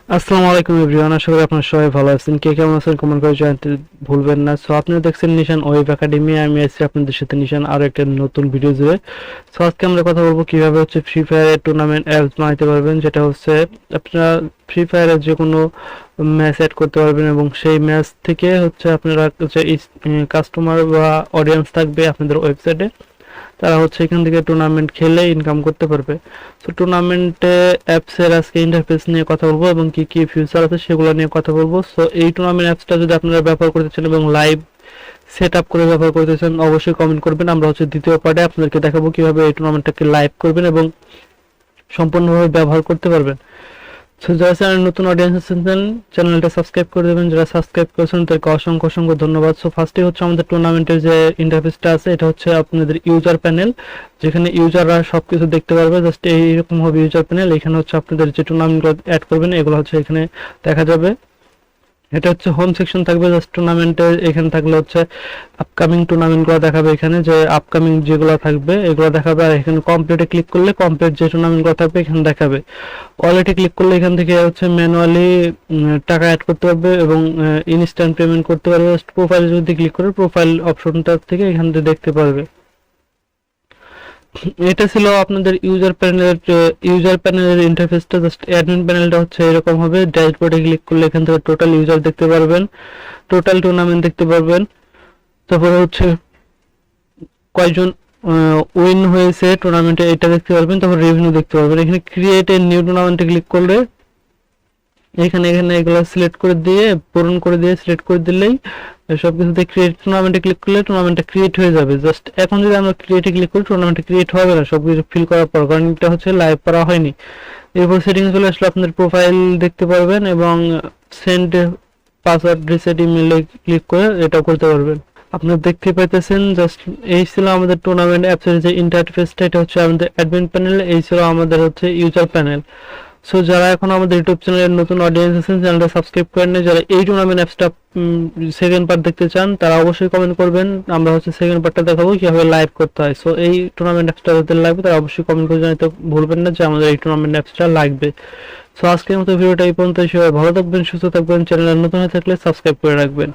আসসালামু আলাইকুম এভরিওয়ান, আশা করি আপনারা সবাই ভালো আছেন। কে কেমন আছেন কমেন্ট করে জানাতে ভুলবেন না। সো আপনারা দেখছেন নিশান ওয়েব একাডেমি, আমি আছি আপনাদের সাথে নিশান আরো একটা নতুন ভিডিও জুড়ে। সো আজকে আমরা কথা বলবো কিভাবে হচ্ছে ফ্রি ফায়ারের টুর্নামেন্ট অ্যাপস বানাতে পারবেন, যেটা হচ্ছে আপনারা ফ্রি ফায়ারের যে কোনো ম্যাচ অ্যাড করতে পারবেন এবং সেই ম্যাচ থেকে হচ্ছে আপনারা হচ্ছে কাস্টমার বা অডিয়েন্স থাকবে আপনাদের ওয়েবসাইটে, তারা হচ্ছে এখান থেকে টুর্নামেন্ট খেলে ইনকাম করতে পারবে। তো টুর্নামেন্টে অ্যাপসের আজকে ইন্টারফেস নিয়ে কথা বলবো এবং কি কি ফিউচার আছে সেগুলো নিয়ে কথা বলবো। সো এই টুর্নামেন্ট অ্যাপসটা যদি আপনারা ব্যবহার করতে চান এবং লাইভ সেট আপ করে ব্যবহার করতে চান, অবশ্যই কমেন্ট করবেন। আমরা হচ্ছে দ্বিতীয় পার্টে আপনাদেরকে দেখাবো কিভাবে এই টুর্নামেন্টটাকে লাইভ করবেন এবং সম্পূর্ণভাবে ব্যবহার করতে পারবেন। সো যারা চ্যানেল নতুন অডিয়েন্স আছেন চ্যানেলটা সাবস্ক্রাইব করে দেবেন, যারা সাবস্ক্রাইব করেছেন তাদেরকে অসংখ্য অসংখ্য ধন্যবাদ। সো ফার্স্টে হচ্ছে আমাদের টুর্নামেন্টের যে ইন্টারফেসটা আছে, এটা হচ্ছে আপনাদের ইউজার প্যানেল, যেখানে ইউজাররা সবকিছু দেখতে পারবে। জাস্ট এইরকম হবে ইউজার প্যানেল। এখানে হচ্ছে আপনাদের যে টুর্নামেন্টগুলো অ্যাড করবেন এগুলো হচ্ছে এখানে দেখা যাবে। এটা হচ্ছে হোম সেকশন থাকবে জাস্ট টুর্নামেন্টের। এখানে থাকলে হচ্ছে আপকামিং টুর্নামেন্টগুলো দেখাবে, এখানে যে আপকামিং যেগুলো থাকবে এগুলো দেখাবে। আর এখানে কমপ্লিটে ক্লিক করলে কমপ্লিট যে টুর্নামেন্টগুলো থাকবে এখানে দেখাবে। ওয়ালেটে ক্লিক করলে এখান থেকে হচ্ছে ম্যানুয়ালি টাকা অ্যাড করতে পারবে এবং ইনস্ট্যান্ট পেমেন্ট করতে পারবে। জাস্ট প্রোফাইল যদি ক্লিক করে প্রোফাইল অপশনটা থেকে এখান থেকে দেখতে পারবে। এটা ছিল আপনাদের ইউজার প্যানেলের ইন্টারফেসটা। জাস্ট অ্যাডমিন প্যানেলটা হচ্ছে এরকম হবে। ড্যাশবোর্ডে ক্লিক করলে এখান থেকে টোটাল ইউজার দেখতে পারবেন, টোটাল টুর্নামেন্ট দেখতে পারবেন। তারপরে হচ্ছে কয়জন উইন হয়েছে টুর্নামেন্টে এটা দেখতে পারবেন। তারপর রেভিনিউ দেখতে পারবেন। এখানে ক্রিয়েট এ নিউ টুর্নামেন্টে ক্লিক করলে এখানে এখানে এগুলো সিলেক্ট করে দিয়ে পূরণ করে দিয়ে সিলেক্ট করে দিলেই সবকিছুতে ক্রিয়েট টুর্নামেন্টে ক্লিক করলে টুর্নামেন্টটা ক্রিয়েট হয়ে যাবে। জাস্ট এখন যদি আমরা ক্রিয়েটে ক্লিক করি টুর্নামেন্টটা ক্রিয়েট হবে না সবকিছু ফিল করার পর, কারণ এটা হচ্ছে লাইভ করা হয়নি। এরপর সেটিংস চলে আসলে আপনাদের প্রোফাইল দেখতে পারবেন এবং সেন্ড পাসওয়ার্ড রিসেট ইমেইলে ক্লিক করে এটাও করতে পারবেন। আপনারা দেখতে পাইতেছেন জাস্ট এই ছিল আমাদের টুর্নামেন্ট অ্যাপসের যে ইন্টারফেসটা। এটা হচ্ছে আমাদের অ্যাডমিন প্যানেল, এই ছিল আমাদের হচ্ছে ইউজার প্যানেল। সো যারা এখন আমাদের ইউটিউব চ্যানেলের নতুন অডিয়েন্স আছেন চ্যানেলটা সাবস্ক্রাইব করেন না, যারা এই টুর্নামেন্ট অ্যাপসটা সেকেন্ড পার্ট দেখতে চান তারা অবশ্যই কমেন্ট করবেন। আমরা হচ্ছে সেকেন্ড পার্টটা দেখাবো কিভাবে লাইভ করতে হয়। সো এই টুর্নামেন্ট অ্যাপসটা যাদের লাগবে তারা অবশ্যই কমেন্ট করে জানাতে ভুলবেন না যে আমাদের এই টুর্নামেন্ট অ্যাপসটা লাগবে। সো আজকের মতো ভিডিওটা এই পর্যন্ত। সবাই ভালো থাকবেন, সুস্থ থাকবেন। চ্যানেলে নতুন হয়ে থাকলে সাবস্ক্রাইব করে রাখবেন।